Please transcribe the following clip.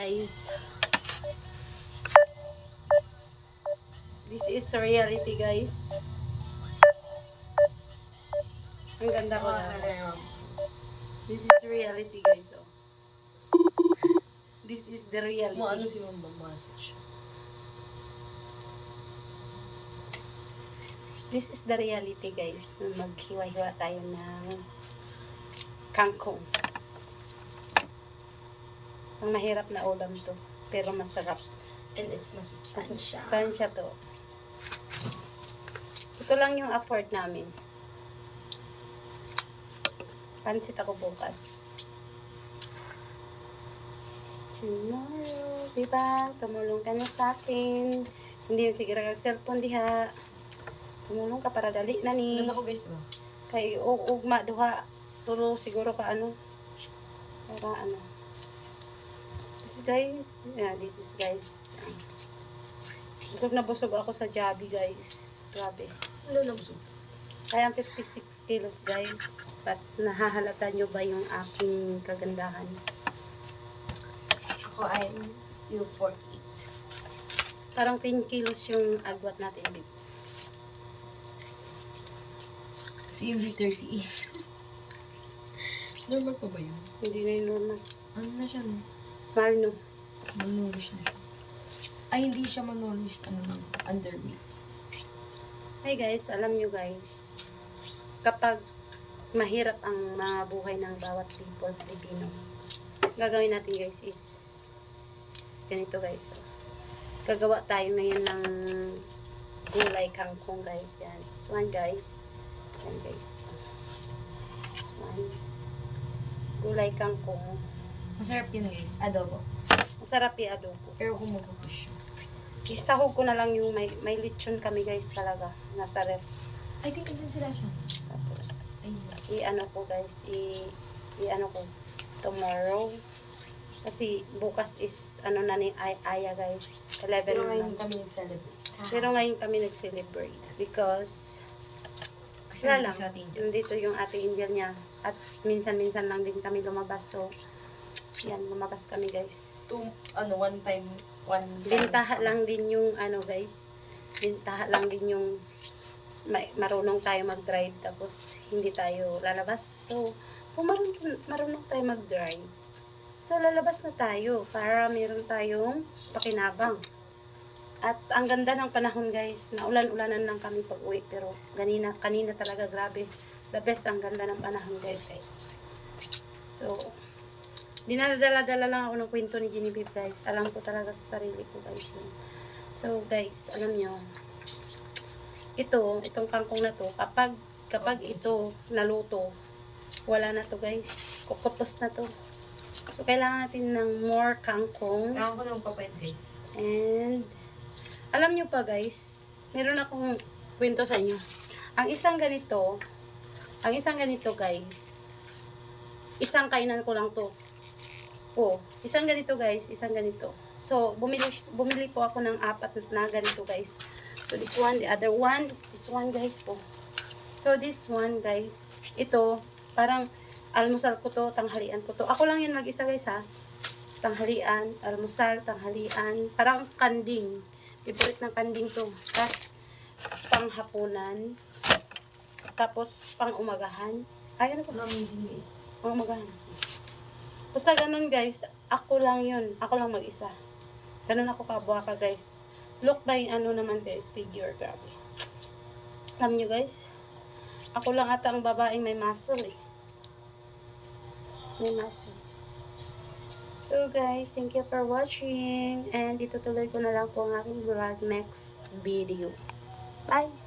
guys. This is reality, guys. Ang ganda ko na. This is reality, guys. Oh. This is the reality. Ano si Mama Masage? This is the reality, guys. Maghiwa-hiwa tayo ng kangkong. Ang mahirap na ulam to, pero masarap. And it's masustansya. Masustansya to. Ito lang yung effort namin. Pansit ako bukas. Tomorrow, diba? Tumulong ka na sa akin. Hindi yung sige kag-cellphone diha. Tumulong ka para dali na ni. Ano ako guys ba? Kay ugma duha. Tulo siguro ka ano. Para ano. This is guys. Yeah, this is guys. Busog na busog ako sa Jollibee, guys. Grabe. Ano na busog? Kaya 56 kilos, guys. But nahahalata nyo ba yung aking kagandahan? Ako I'm still 48. Parang 10 kilos yung agwat natin, babe. Si MV 38. Normal pa ba yun? Hindi na yung normal. Ano na siya no? Malno. Malnourished na siya. Ay, hindi siya malnourished. Ano na? Underweight. Hey guys, alam nyo guys, kapag mahirap ang mga buhay ng bawat people, Pilipino, gagawin natin guys is ganito guys. So, gagawa tayo ngayon ng gulay kangkong guys. Yan. This one guys. Yan guys. This one. Gulay kangkong. Masarap yun guys. Adobo. Masarap yung adobo. Pero kung mag-push siya. Isahog ko na lang yung may lechon kami guys talaga. Nasa ref. I think andun sila siya. Tapos, Ayun. i-ano ko guys, i-ano ko tomorrow. Kasi bukas is, ano na ni Aya guys, 11 Pero ngayon months. kami nag-celebrate. Pero ngayon kami nag-celebrate. Because, Kasi wala nandito lang, si Ate Angel. nandito yung ate Angel niya. At minsan-minsan lang din kami lumabas. So, yan, lumabas kami guys. One time. Bintaha lang din yung, ano guys, bintaha lang din yung marunong tayo mag-drive tapos hindi tayo lalabas. So, kung marunong tayo mag-drive, so lalabas na tayo para meron tayong pakinabang. At ang ganda ng panahon guys, naulan-ulanan lang kami pag-uwi pero kanina talaga grabe. The best, ang ganda ng panahon guys. So, dinadala-dala lang ako ng kwento ni Genevieve guys. Alam ko talaga sa sarili ko guys yun. So guys, alam nyo, itong kangkong na to, kapag ito naluto, wala na to guys. Kukupos na to. So, kailangan natin ng more kangkong. Kailangan ko ng papayat guys. And, alam nyo pa guys, meron akong kwento sa inyo. Ang isang ganito guys, isang kainan ko lang to. Oh, isang ganito guys, isang ganito. So, bumili po ako ng 4 na ganito guys. So, this one, the other one is this one guys. Oh. So, this one guys, ito, parang almusal ko to, tanghalian ko to. Ako lang yan mag-isa guys ha. Tanghalian, almusal, tanghalian, parang kanding. Favorite ng kanding to. Tapos, panghapunan. Tapos, pang-umagahan. Ay, ano po? Amazing guys. Pang-umagahan. Basta ganun guys, ako lang yun. Ako lang mag-isa. Ganun ako kabuaka guys. Look by ano naman guys, figure. Grabe. Alam nyo guys, ako lang ata ang babaeng may muscle eh. May muscle. So guys, thank you for watching. And itutuloy ko na lang po ang aking vlog next video. Bye!